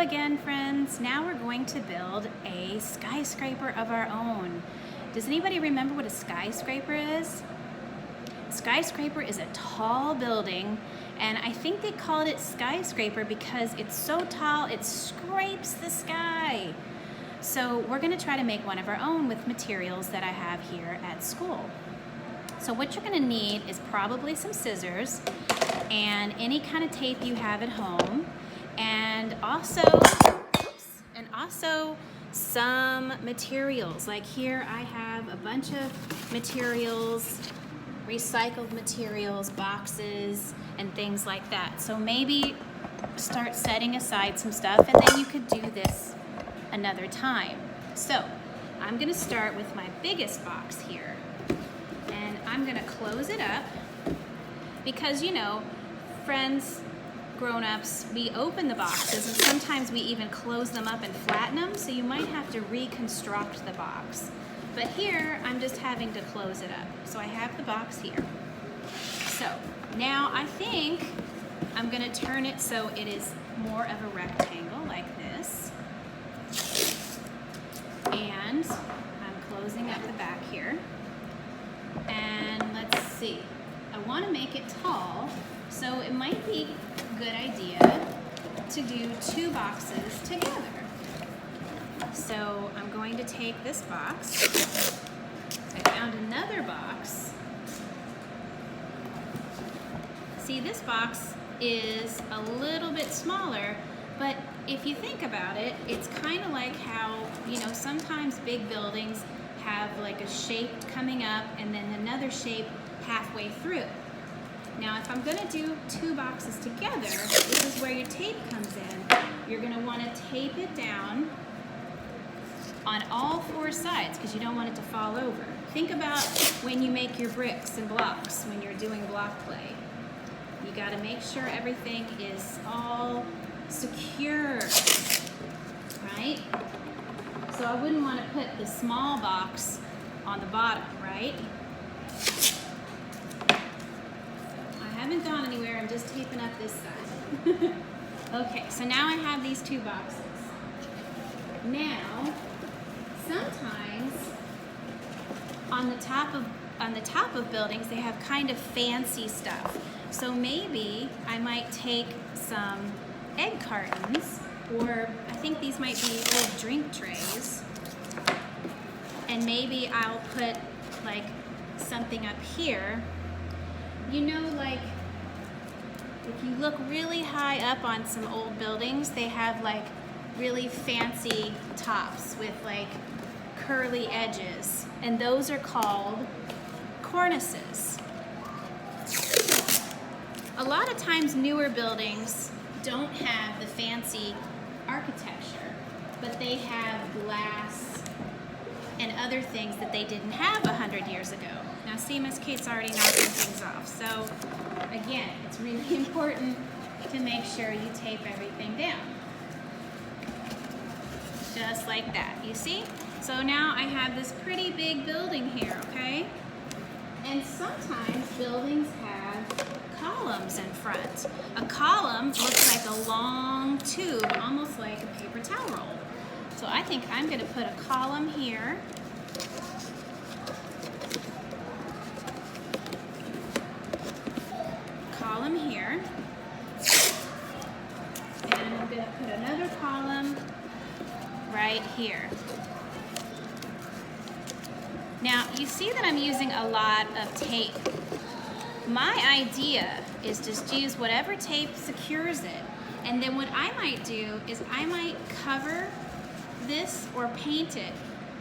again, friends. Now we're going to build a skyscraper of our own. Does anybody remember what a skyscraper is? Skyscraper is a tall building, and I think they called it skyscraper because it's so tall it scrapes the sky. So we're going to try to make one of our own with materials that I have here at school. So what you're going to need is probably some scissors and any kind of tape you have at home, and also some materials. Like here I have a bunch of materials, recycled materials, boxes, and things like that. So maybe start setting aside some stuff, and then you could do this another time. So I'm gonna start with my biggest box here, and I'm gonna close it up because, you know, friends, grown-ups, we open the boxes and sometimes we even close them up and flatten them, so you might have to reconstruct the box. But here, I'm just having to close it up. So I have the box here. So now I think I'm gonna turn it so it is more of a rectangle like this. And I'm closing up the back here. And let's see, I wanna make it tall, so it might be a good idea to do two boxes together. So I'm going to take this box. I found another box. See, this box is a little bit smaller, but if you think about it, it's kind of like how, you know, sometimes big buildings have like a shape coming up and then another shape halfway through. Now, if I'm gonna do two boxes together, this is where your tape comes in. You're gonna wanna tape it down on all four sides because you don't want it to fall over. Think about when you make your bricks and blocks, when you're doing block play. You gotta make sure everything is all secure, right? So I wouldn't wanna put the small box on the bottom, right? I haven't gone anywhere, I'm just taping up this side. Okay, so now I have these two boxes. Now, sometimes on the top of buildings they have kind of fancy stuff. So maybe I might take some egg cartons, or I think these might be old drink trays, and maybe I'll put like something up here. You know, like if you look really high up on some old buildings, they have like really fancy tops with like curly edges, and those are called cornices. A lot of times newer buildings don't have the fancy architecture, but they have glass and other things that they didn't have 100 years ago. Now see, Miss Kate's already knocking things off. So again, it's really important to make sure you tape everything down. Just like that, you see? So now I have this pretty big building here, okay? And sometimes buildings have columns in front. A column looks like a long tube, almost like a paper towel roll. So I think I'm gonna put a column here. Column here. And I'm gonna put another column right here. Now, you see that I'm using a lot of tape. My idea is just use whatever tape secures it. And then what I might do is I might cover this or paint it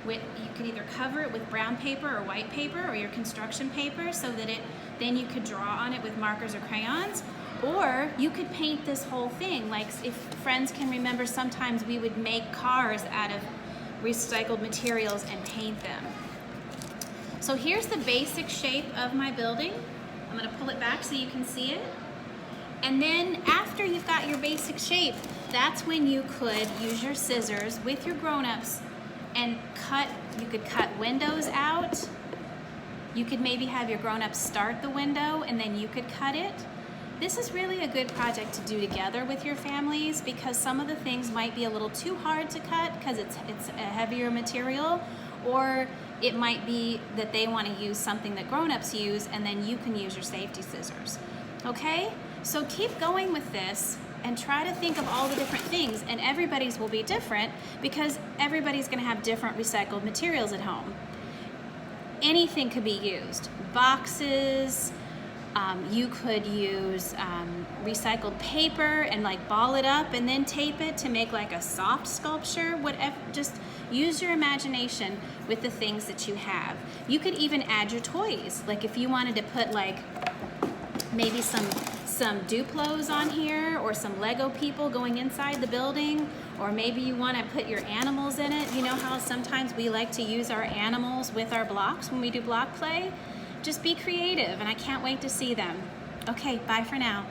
with, you could either cover it with brown paper or white paper or your construction paper so that then you could draw on it with markers or crayons, or you could paint this whole thing. Like if friends can remember, sometimes we would make cars out of recycled materials and paint them. So here's the basic shape of my building. I'm gonna pull it back so you can see it. And then after you've got your basic shape, that's when you could use your scissors with your grown-ups and cut. You could cut windows out. You could maybe have your grown-ups start the window and then you could cut it. This is really a good project to do together with your families because some of the things might be a little too hard to cut because it's a heavier material, or it might be that they want to use something that grown-ups use and then you can use your safety scissors. Okay? So keep going with this and try to think of all the different things, and everybody's will be different because everybody's going to have different recycled materials at home. Anything could be used. Boxes, you could use recycled paper and like ball it up and then tape it to make like a soft sculpture, whatever. Just use your imagination with the things that you have. You could even add your toys. Like if you wanted to put like maybe some Duplos on here, or some Lego people going inside the building, or maybe you want to put your animals in it. You know how sometimes we like to use our animals with our blocks when we do block play? Just be creative, and I can't wait to see them. Okay, bye for now.